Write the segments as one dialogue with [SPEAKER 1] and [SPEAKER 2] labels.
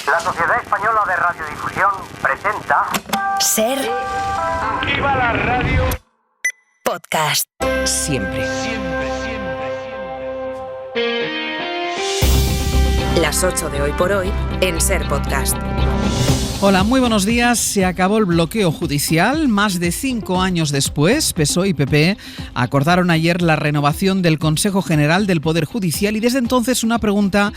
[SPEAKER 1] La Sociedad Española de Radiodifusión presenta...
[SPEAKER 2] Ser.
[SPEAKER 3] ¡Viva la radio!
[SPEAKER 2] Podcast. Siempre. Las 8 de hoy por hoy en Ser Podcast.
[SPEAKER 4] Hola, muy buenos días. Se acabó el bloqueo judicial. Más de 5 años después, PSOE y PP acordaron ayer la renovación del Consejo General del Poder Judicial y desde entonces una pregunta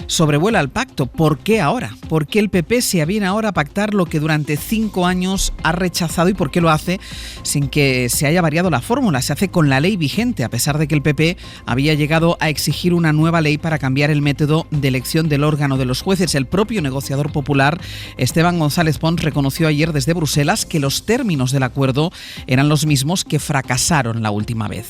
[SPEAKER 4] sobrevuela el pacto. ¿Por qué ahora? ¿Por qué el PP se aviene ahora a pactar lo que durante 5 años ha rechazado y por qué lo hace sin que se haya variado la fórmula? Se hace con la ley vigente, a pesar de que el PP había llegado a exigir una nueva ley para cambiar el método de elección del órgano de los jueces. El propio negociador popular, Esteban González Pons, reconoció ayer desde Bruselas que los términos del acuerdo eran los mismos que fracasaron la última vez.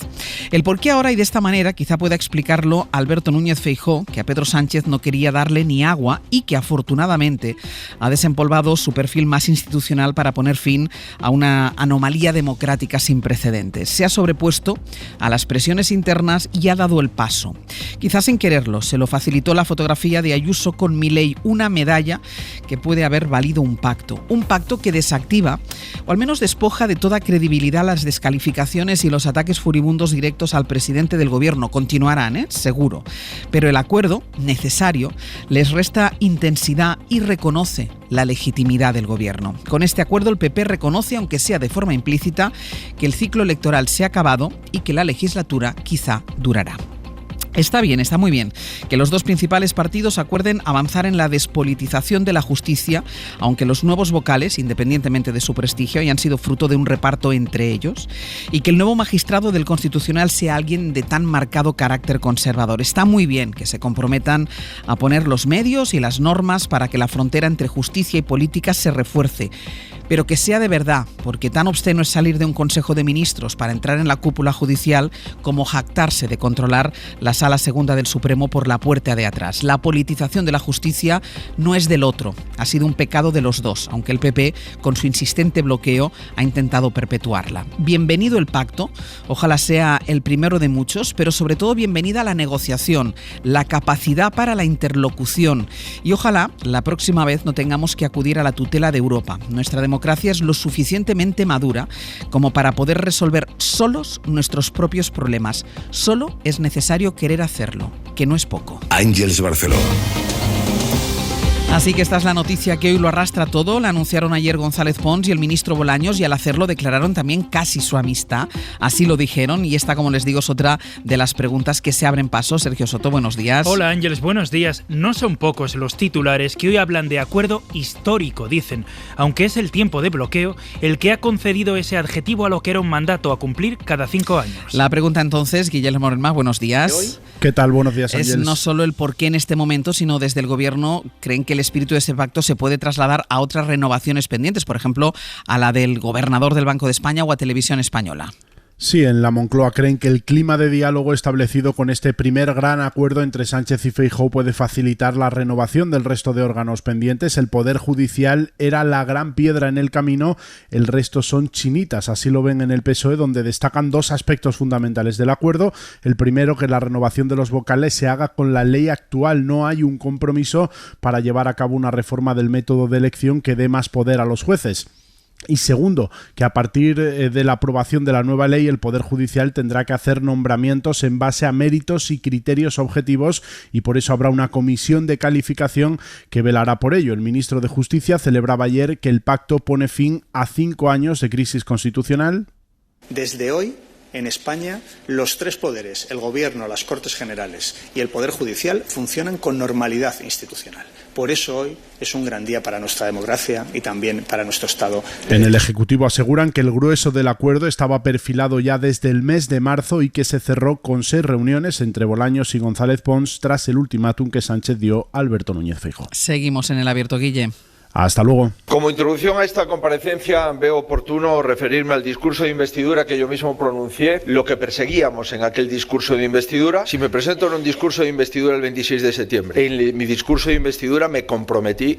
[SPEAKER 4] El por qué ahora y de esta manera quizá pueda explicarlo Alberto Núñez Feijóo, que a Pedro Sánchez no quería darle ni agua y que afortunadamente ha desempolvado su perfil más institucional para poner fin a una anomalía democrática sin precedentes. Se ha sobrepuesto a las presiones internas y ha dado el paso. Quizás sin quererlo, se lo facilitó la fotografía de Ayuso con Milei, una medalla que puede haber valido un pacto que desactiva o al menos despoja de toda credibilidad las descalificaciones y los ataques furibundos directos al presidente del gobierno. Continuarán, seguro, pero el acuerdo necesario les resta intensidad y reconoce la legitimidad del gobierno. Con este acuerdo el PP reconoce, aunque sea de forma implícita, que el ciclo electoral se ha acabado y que la legislatura quizá durará. Está bien, está muy bien que los dos principales partidos acuerden avanzar en la despolitización de la justicia, aunque los nuevos vocales, independientemente de su prestigio, hayan sido fruto de un reparto entre ellos, y que el nuevo magistrado del Constitucional sea alguien de tan marcado carácter conservador. Está muy bien que se comprometan a poner los medios y las normas para que la frontera entre justicia y política se refuerce, pero que sea de verdad, porque tan obsceno es salir de un Consejo de Ministros para entrar en la cúpula judicial como jactarse de controlar la Sala Segunda del Supremo por la puerta de atrás. La politización de la justicia no es del otro, ha sido un pecado de los dos, aunque el PP, con su insistente bloqueo, ha intentado perpetuarla. Bienvenido el pacto, ojalá sea el primero de muchos, pero sobre todo bienvenida la negociación, la capacidad para la interlocución y ojalá la próxima vez no tengamos que acudir a la tutela de Europa. Nuestra democracia es lo suficientemente madura como para poder resolver solos nuestros propios problemas. Solo es necesario querer hacerlo, que no es poco.
[SPEAKER 5] Àngels Barceló.
[SPEAKER 4] Así que esta es la noticia que hoy lo arrastra todo. La anunciaron ayer González Pons y el ministro Bolaños y al hacerlo declararon también casi su amistad. Así lo dijeron y esta, como les digo, es otra de las preguntas que se abren paso. Sergio Soto, buenos días.
[SPEAKER 6] Hola Ángeles, buenos días. No son pocos los titulares que hoy hablan de acuerdo histórico, dicen, aunque es el tiempo de bloqueo el que ha concedido ese adjetivo a lo que era un mandato a cumplir cada 5 años.
[SPEAKER 4] La pregunta entonces, Guillermo Moreno, buenos días.
[SPEAKER 7] ¿Qué tal? Buenos días,
[SPEAKER 4] Es
[SPEAKER 7] Ángeles.
[SPEAKER 4] no solo el por qué en este momento, sino desde el gobierno creen que el espíritu de ese pacto se puede trasladar a otras renovaciones pendientes, por ejemplo, a la del gobernador del Banco de España o a Televisión Española.
[SPEAKER 7] Sí, en la Moncloa creen que el clima de diálogo establecido con este primer gran acuerdo entre Sánchez y Feijóo puede facilitar la renovación del resto de órganos pendientes. El Poder Judicial era la gran piedra en el camino, el resto son chinitas, así lo ven en el PSOE, donde destacan dos aspectos fundamentales del acuerdo. El primero, que la renovación de los vocales se haga con la ley actual, no hay un compromiso para llevar a cabo una reforma del método de elección que dé más poder a los jueces. Y segundo, que a partir de la aprobación de la nueva ley el Poder Judicial tendrá que hacer nombramientos en base a méritos y criterios objetivos y por eso habrá una comisión de calificación que velará por ello. El ministro de Justicia celebraba ayer que el pacto pone fin a 5 años de crisis constitucional.
[SPEAKER 8] Desde hoy, en España, los tres poderes, el Gobierno, las Cortes Generales y el Poder Judicial, funcionan con normalidad institucional. Por eso hoy es un gran día para nuestra democracia y también para nuestro Estado.
[SPEAKER 7] En el Ejecutivo aseguran que el grueso del acuerdo estaba perfilado ya desde el mes de marzo y que se cerró con 6 reuniones entre Bolaños y González Pons tras el ultimátum que Sánchez dio a Alberto Núñez Feijóo.
[SPEAKER 4] Seguimos en el abierto, Guille.
[SPEAKER 7] Hasta luego.
[SPEAKER 9] Como introducción a esta comparecencia veo oportuno referirme al discurso de investidura que yo mismo pronuncié, lo que perseguíamos en aquel discurso de investidura. Si me presento en un discurso de investidura el 26 de septiembre, en mi discurso de investidura me comprometí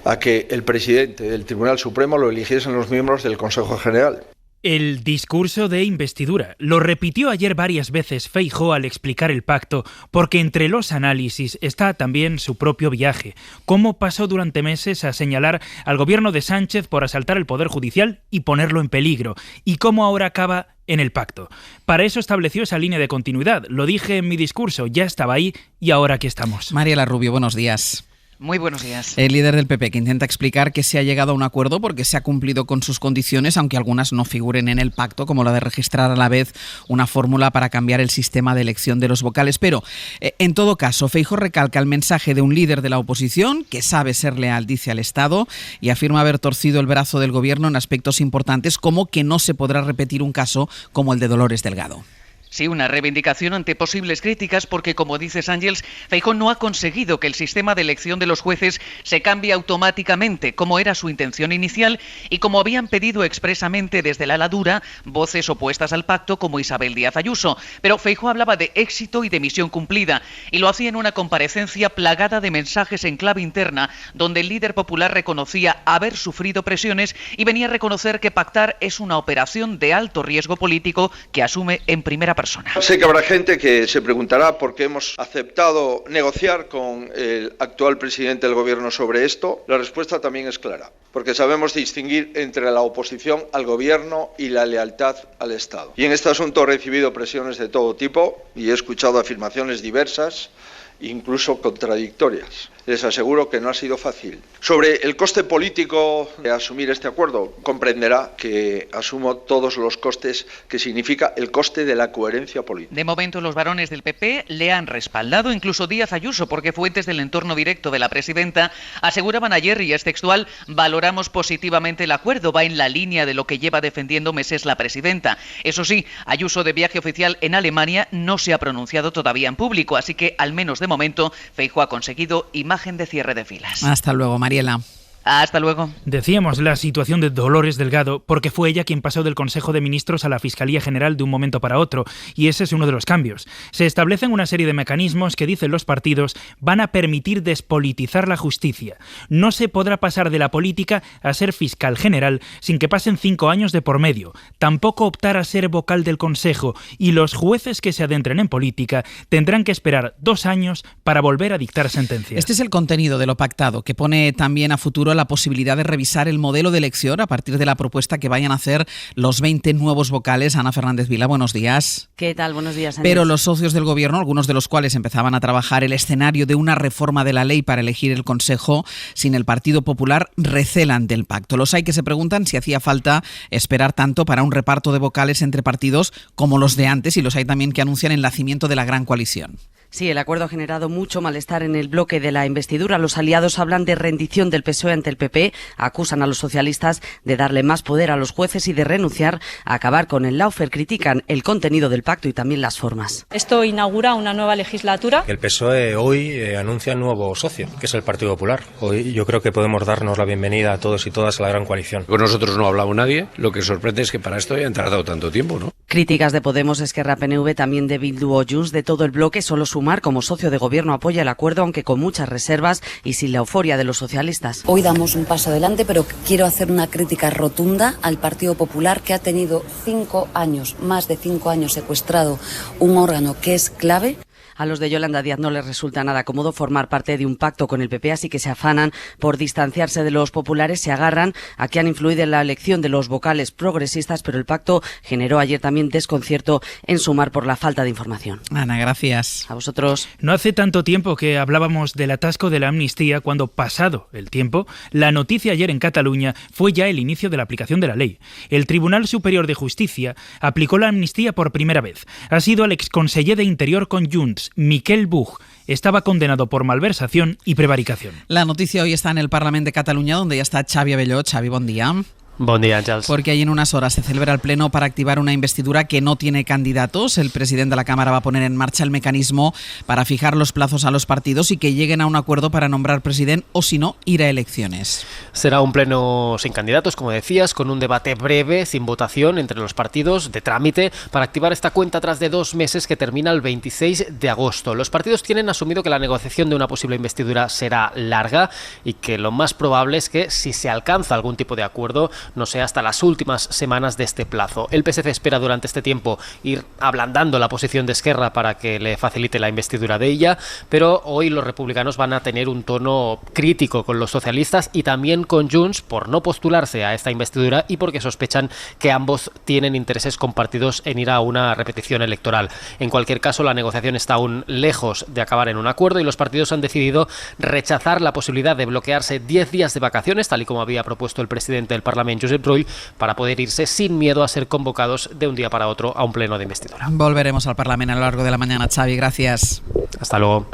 [SPEAKER 9] a que el presidente del Tribunal Supremo lo eligiesen los miembros del Consejo General.
[SPEAKER 6] El discurso de investidura. Lo repitió ayer varias veces Feijóo al explicar el pacto, porque entre los análisis está también su propio viaje. Cómo pasó durante meses a señalar al gobierno de Sánchez por asaltar el Poder Judicial y ponerlo en peligro, y cómo ahora acaba en el pacto. Para eso estableció esa línea de continuidad. Lo dije en mi discurso, ya estaba ahí y ahora aquí estamos.
[SPEAKER 4] Mariela Rubio, buenos días.
[SPEAKER 5] Muy buenos días.
[SPEAKER 4] El líder del PP que intenta explicar que se ha llegado a un acuerdo porque se ha cumplido con sus condiciones, aunque algunas no figuren en el pacto, como la de registrar a la vez una fórmula para cambiar el sistema de elección de los vocales. Pero, en todo caso, Feijóo recalca el mensaje de un líder de la oposición que sabe ser leal, dice, al Estado, y afirma haber torcido el brazo del gobierno en aspectos importantes, como que no se podrá repetir un caso como el de Dolores Delgado.
[SPEAKER 5] Sí, una reivindicación ante posibles críticas porque, como dice Ángels, Feijóo no ha conseguido que el sistema de elección de los jueces se cambie automáticamente, como era su intención inicial y como habían pedido expresamente desde la Ladura voces opuestas al pacto como Isabel Díaz Ayuso. Pero Feijóo hablaba de éxito y de misión cumplida y lo hacía en una comparecencia plagada de mensajes en clave interna, donde el líder popular reconocía haber sufrido presiones y venía a reconocer que pactar es una operación de alto riesgo político que asume en primera persona.
[SPEAKER 9] Sé que habrá gente que se preguntará por qué hemos aceptado negociar con el actual presidente del gobierno sobre esto. La respuesta también es clara, porque sabemos distinguir entre la oposición al gobierno y la lealtad al Estado. Y en este asunto he recibido presiones de todo tipo y he escuchado afirmaciones diversas, incluso contradictorias. Les aseguro que no ha sido fácil. Sobre el coste político de asumir este acuerdo, comprenderá que asumo todos los costes que significa el coste de la coherencia política.
[SPEAKER 5] De momento los varones del PP le han respaldado, incluso Díaz Ayuso, porque fuentes del entorno directo de la presidenta aseguraban ayer, y es textual, valoramos positivamente el acuerdo, va en la línea de lo que lleva defendiendo meses la presidenta. Eso sí, Ayuso, de viaje oficial en Alemania, no se ha pronunciado todavía en público, así que al menos de momento Feijóo ha conseguido imagen de cierre de filas.
[SPEAKER 4] Hasta luego, Mariela.
[SPEAKER 5] Hasta luego.
[SPEAKER 6] Decíamos la situación de Dolores Delgado porque fue ella quien pasó del Consejo de Ministros a la Fiscalía General de un momento para otro, y ese es uno de los cambios. Se establecen una serie de mecanismos que, dicen los partidos, van a permitir despolitizar la justicia. No se podrá pasar de la política a ser fiscal general sin que pasen 5 años de por medio. Tampoco optar a ser vocal del Consejo, y los jueces que se adentren en política tendrán que esperar 2 años para volver a dictar sentencias.
[SPEAKER 4] Este es el contenido de lo pactado, que pone también a futuro la posibilidad de revisar el modelo de elección a partir de la propuesta que vayan a hacer los 20 nuevos vocales. Ana Fernández Vila, buenos días.
[SPEAKER 10] ¿Qué tal? Buenos días, Ángel.
[SPEAKER 4] Pero los socios del gobierno, algunos de los cuales empezaban a trabajar el escenario de una reforma de la ley para elegir el Consejo sin el Partido Popular, recelan del pacto. Los hay que se preguntan si hacía falta esperar tanto para un reparto de vocales entre partidos como los de antes, y los hay también que anuncian el nacimiento de la gran coalición.
[SPEAKER 10] Sí, el acuerdo ha generado mucho malestar en el bloque de la investidura. Los aliados hablan de rendición del PSOE ante el PP, acusan a los socialistas de darle más poder a los jueces y de renunciar a acabar con el lawfare. Critican el contenido del pacto y también las formas.
[SPEAKER 11] Esto inaugura una nueva legislatura.
[SPEAKER 12] El PSOE hoy anuncia un nuevo socio, que es el Partido Popular. Hoy yo creo que podemos darnos la bienvenida a todos y todas a la gran coalición.
[SPEAKER 13] Con nosotros no ha hablado nadie. Lo que sorprende es que para esto hayan tardado tanto tiempo, ¿no?
[SPEAKER 10] Críticas de Podemos, Esquerra, PNV, también de Bildu o Junts, de todo el bloque. Solo Sumar, como socio de gobierno, apoya el acuerdo, aunque con muchas reservas y sin la euforia de los socialistas.
[SPEAKER 14] Hoy damos un paso adelante, pero quiero hacer una crítica rotunda al Partido Popular, que ha tenido 5 años, más de 5 años secuestrado un órgano que es clave.
[SPEAKER 10] A los de Yolanda Díaz no les resulta nada cómodo formar parte de un pacto con el PP, así que se afanan por distanciarse de los populares, se agarran a que han influido en la elección de los vocales progresistas, pero el pacto generó ayer también desconcierto en Sumar por la falta de información.
[SPEAKER 4] Ana, gracias.
[SPEAKER 10] A vosotros.
[SPEAKER 6] No hace tanto tiempo que hablábamos del atasco de la amnistía, cuando, pasado el tiempo, la noticia ayer en Cataluña fue ya el inicio de la aplicación de la ley. El Tribunal Superior de Justicia aplicó la amnistía por primera vez. Ha sido el exconseller de Interior con Junts, Miquel Buch. Estaba condenado por malversación y prevaricación.
[SPEAKER 4] La noticia hoy está en el Parlament de Cataluña, donde ya está Xavi Abelló. Xavi, bon día.
[SPEAKER 15] Bon día, Àngels.
[SPEAKER 4] Porque ahí en unas horas se celebra el pleno para activar una investidura que no tiene candidatos. El presidente de la Cámara va a poner en marcha el mecanismo para fijar los plazos a los partidos y que lleguen a un acuerdo para nombrar presidente o, si no, ir a elecciones.
[SPEAKER 15] Será un pleno sin candidatos, como decías, con un debate breve, sin votación, entre los partidos, de trámite, para activar esta cuenta atrás de 2 meses que termina el 26 de agosto. Los partidos tienen asumido que la negociación de una posible investidura será larga y que lo más probable es que, si se alcanza algún tipo de acuerdo, no sea hasta las últimas semanas de este plazo. El PSC espera durante este tiempo ir ablandando la posición de Esquerra para que le facilite la investidura de ella, pero hoy los republicanos van a tener un tono crítico con los socialistas y también con Junts por no postularse a esta investidura y porque sospechan que ambos tienen intereses compartidos en ir a una repetición electoral. En cualquier caso, la negociación está aún lejos de acabar en un acuerdo y los partidos han decidido rechazar la posibilidad de bloquearse 10 días de vacaciones, tal y como había propuesto el presidente del Parlamento, Josep Rull, para poder irse sin miedo a ser convocados de un día para otro a un pleno de investidura.
[SPEAKER 4] Volveremos al Parlamento a lo largo de la mañana. Xavi, gracias.
[SPEAKER 15] Hasta luego.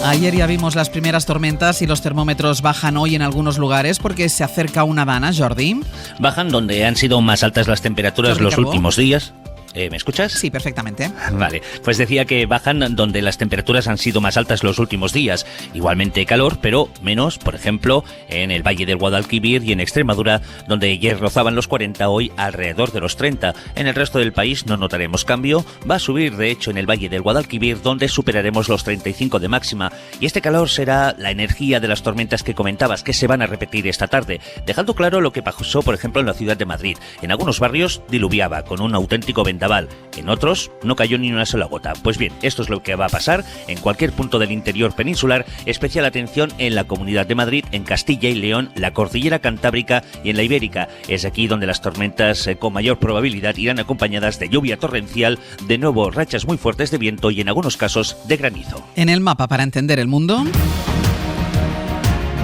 [SPEAKER 4] Ayer ya vimos las primeras tormentas y los termómetros bajan hoy en algunos lugares porque se acerca una dana, Jordi.
[SPEAKER 16] Bajan donde han sido más altas las temperaturas los últimos días. ¿Me escuchas?
[SPEAKER 4] Sí, perfectamente.
[SPEAKER 16] Vale, pues decía que bajan donde las temperaturas han sido más altas los últimos días. Igualmente calor, pero menos, por ejemplo, en el Valle del Guadalquivir y en Extremadura, donde ayer rozaban los 40, hoy alrededor de los 30. En el resto del país no notaremos cambio. Va a subir, de hecho, en el Valle del Guadalquivir, donde superaremos los 35 de máxima. Y este calor será la energía de las tormentas que comentabas, que se van a repetir esta tarde, dejando claro lo que pasó, por ejemplo, en la ciudad de Madrid. En algunos barrios diluviaba, con un auténtico vendaval. En otros no cayó ni una sola gota. Pues bien, esto es lo que va a pasar en cualquier punto del interior peninsular. Especial atención en la Comunidad de Madrid, en Castilla y León, la Cordillera Cantábrica y en la Ibérica. Es aquí donde las tormentas con mayor probabilidad irán acompañadas de lluvia torrencial, de nuevo rachas muy fuertes de viento y en algunos casos de granizo.
[SPEAKER 4] En el mapa para entender el mundo,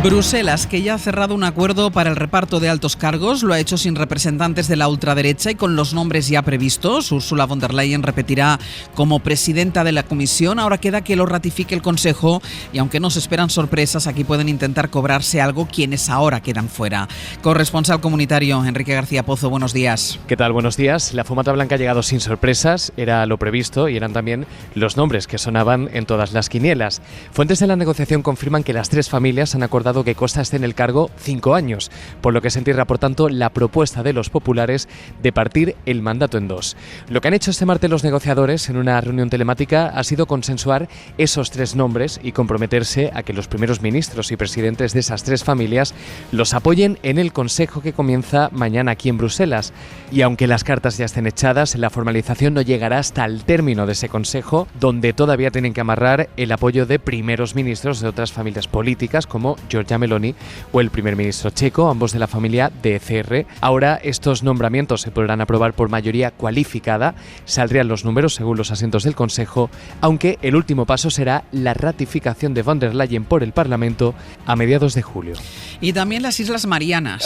[SPEAKER 4] Bruselas, que ya ha cerrado un acuerdo para el reparto de altos cargos, lo ha hecho sin representantes de la ultraderecha y con los nombres ya previstos. Ursula von der Leyen repetirá como presidenta de la Comisión. Ahora queda que lo ratifique el Consejo y aunque no se esperan sorpresas, aquí pueden intentar cobrarse algo quienes ahora quedan fuera. Corresponsal comunitario, Enrique García Pozo, buenos días.
[SPEAKER 17] ¿Qué tal? Buenos días. La fumata blanca ha llegado sin sorpresas, era lo previsto y eran también los nombres que sonaban en todas las quinielas. Fuentes de la negociación confirman que las tres familias han acordado que Costa esté en el cargo 5 años, por lo que se entierra, por tanto, la propuesta de los populares de partir el mandato en 2. Lo que han hecho este martes los negociadores en una reunión telemática ha sido consensuar esos 3 nombres y comprometerse a que los primeros ministros y presidentes de esas 3 familias los apoyen en el Consejo que comienza mañana aquí en Bruselas. Y aunque las cartas ya estén echadas, la formalización no llegará hasta el término de ese Consejo, donde todavía tienen que amarrar el apoyo de primeros ministros de otras familias políticas como Giorgia Meloni o el primer ministro checo, ambos de la familia de ECR. Ahora estos nombramientos se podrán aprobar por mayoría cualificada, saldrían los números según los asientos del Consejo, aunque el último paso será la ratificación de von der Leyen por el Parlamento a mediados de julio.
[SPEAKER 4] Y también las Islas Marianas,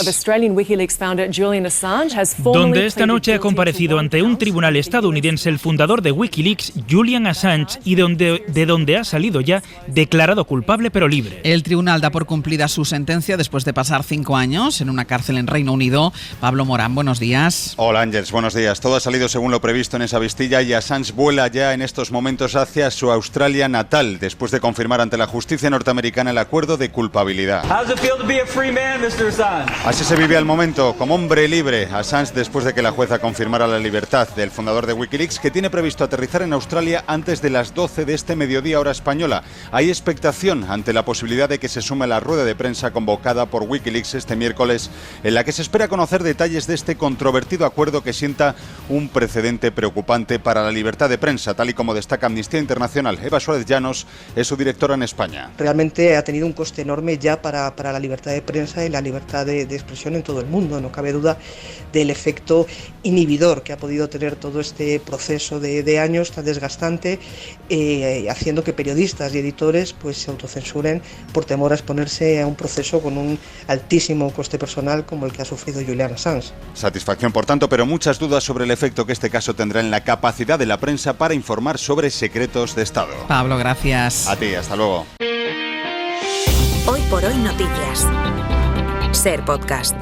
[SPEAKER 6] donde esta noche ha comparecido ante un tribunal estadounidense el fundador de Wikileaks, Julian Assange, y de donde ha salido ya declarado culpable pero libre.
[SPEAKER 4] El tribunal da por cumplida su sentencia después de pasar 5 años en una cárcel en Reino Unido. Pablo Morán, buenos días.
[SPEAKER 18] Hola Ángels, buenos días. Todo ha salido según lo previsto en esa vistilla y Assange vuela ya en estos momentos hacia su Australia natal, después de confirmar ante la justicia norteamericana el acuerdo de culpabilidad. Así se vive al momento, como hombre libre, Assange, después de que la jueza confirmara la libertad del fundador de Wikileaks, que tiene previsto aterrizar en Australia antes de las 12 de este mediodía hora española. Hay expectación ante la posibilidad de que se sume a la rueda de prensa convocada por Wikileaks este miércoles, en la que se espera conocer detalles de este controvertido acuerdo que sienta un precedente preocupante para la libertad de prensa, tal y como destaca Amnistía Internacional. Eva Suárez Llanos es su directora en España.
[SPEAKER 19] Realmente ha tenido un coste enorme ya para la libertad de prensa y la libertad de expresión en todo el mundo. No cabe duda del efecto inhibidor que ha podido tener todo este proceso de años tan desgastante, haciendo que periodistas y editores pues se autocensuren por temor a exponerse a un proceso con un altísimo coste personal como el que ha sufrido Julian Assange.
[SPEAKER 18] Satisfacción, por tanto, pero muchas dudas sobre el efecto que este caso tendrá en la capacidad de la prensa para informar sobre secretos de Estado.
[SPEAKER 4] Pablo, gracias.
[SPEAKER 18] A ti, hasta luego.
[SPEAKER 2] Hoy por hoy noticias. Ser Podcast.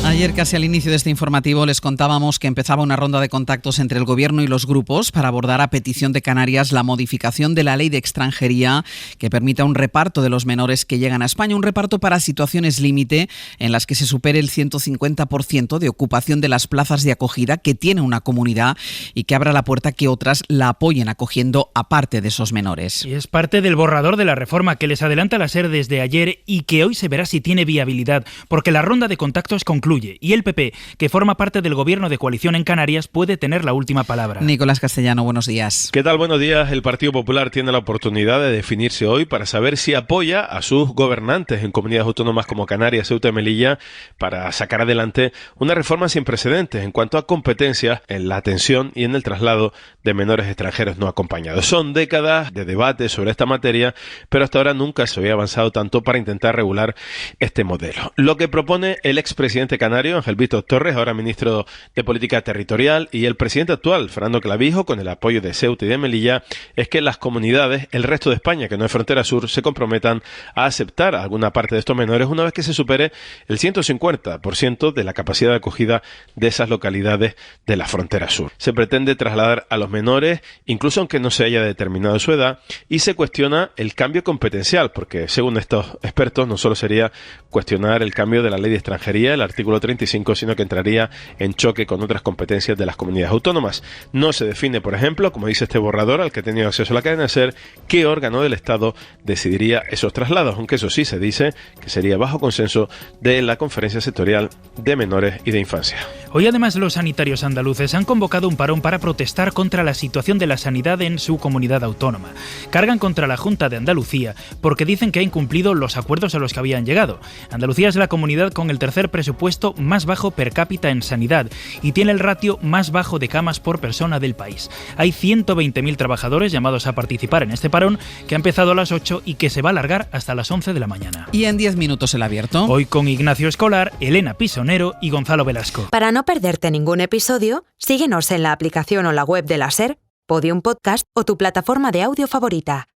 [SPEAKER 4] Ayer, casi al inicio de este informativo, les contábamos que empezaba una ronda de contactos entre el Gobierno y los grupos para abordar a petición de Canarias la modificación de la ley de extranjería que permita un reparto de los menores que llegan a España, un reparto para situaciones límite en las que se supere el 150% de ocupación de las plazas de acogida que tiene una comunidad y que abra la puerta a que otras la apoyen acogiendo a parte de esos menores.
[SPEAKER 6] Y es parte del borrador de la reforma que les adelanta la SER desde ayer y que hoy se verá si tiene viabilidad. porque la ronda de contactos concluye y el PP, que forma parte del gobierno de coalición en Canarias, puede tener la última palabra.
[SPEAKER 4] Nicolás Castellano, buenos días.
[SPEAKER 20] ¿Qué tal? Buenos días. El Partido Popular tiene la oportunidad de definirse hoy para saber si apoya a sus gobernantes en comunidades autónomas como Canarias, Ceuta y Melilla para sacar adelante una reforma sin precedentes en cuanto a competencias en la atención y en el traslado de menores extranjeros no acompañados. Son décadas de debate sobre esta materia, pero hasta ahora nunca se había avanzado tanto para intentar regular este modelo. Lo que propone el expresidente canario, Ángel Víctor Torres, ahora ministro de Política Territorial, y el presidente actual, Fernando Clavijo, con el apoyo de Ceuta y de Melilla, es que las comunidades, el resto de España, que no es frontera sur, se comprometan a aceptar alguna parte de estos menores una vez que se supere el 150% de la capacidad de acogida de esas localidades de la frontera sur. Se pretende trasladar a los menores, incluso aunque no se haya determinado su edad, y se cuestiona el cambio competencial, porque según estos expertos no solo sería cuestionar el cambio de la ley de extranjería, el artículo 35, sino que entraría en choque con otras competencias de las comunidades autónomas. No se define, por ejemplo, como dice este borrador al que ha tenido acceso a la cadena SER, qué órgano del Estado decidiría esos traslados, aunque eso sí se dice que sería bajo consenso de la Conferencia Sectorial de Menores y de Infancia.
[SPEAKER 6] Hoy además los sanitarios andaluces han convocado un parón para protestar contra la situación de la sanidad en su comunidad autónoma. Cargan contra la Junta de Andalucía porque dicen que ha incumplido los acuerdos a los que habían llegado. Andalucía es la comunidad con el tercer presupuesto más bajo per cápita en sanidad y tiene el ratio más bajo de camas por persona del país. Hay 120.000 trabajadores llamados a participar en este parón que ha empezado a las 8 y que se va a alargar hasta las 11 de la mañana.
[SPEAKER 4] Y en 10 minutos el abierto.
[SPEAKER 6] Hoy con Ignacio Escolar, Elena Pisonero y Gonzalo Velasco.
[SPEAKER 2] Para no perderte ningún episodio, síguenos en la aplicación o la web de la SER, Podium Podcast o tu plataforma de audio favorita.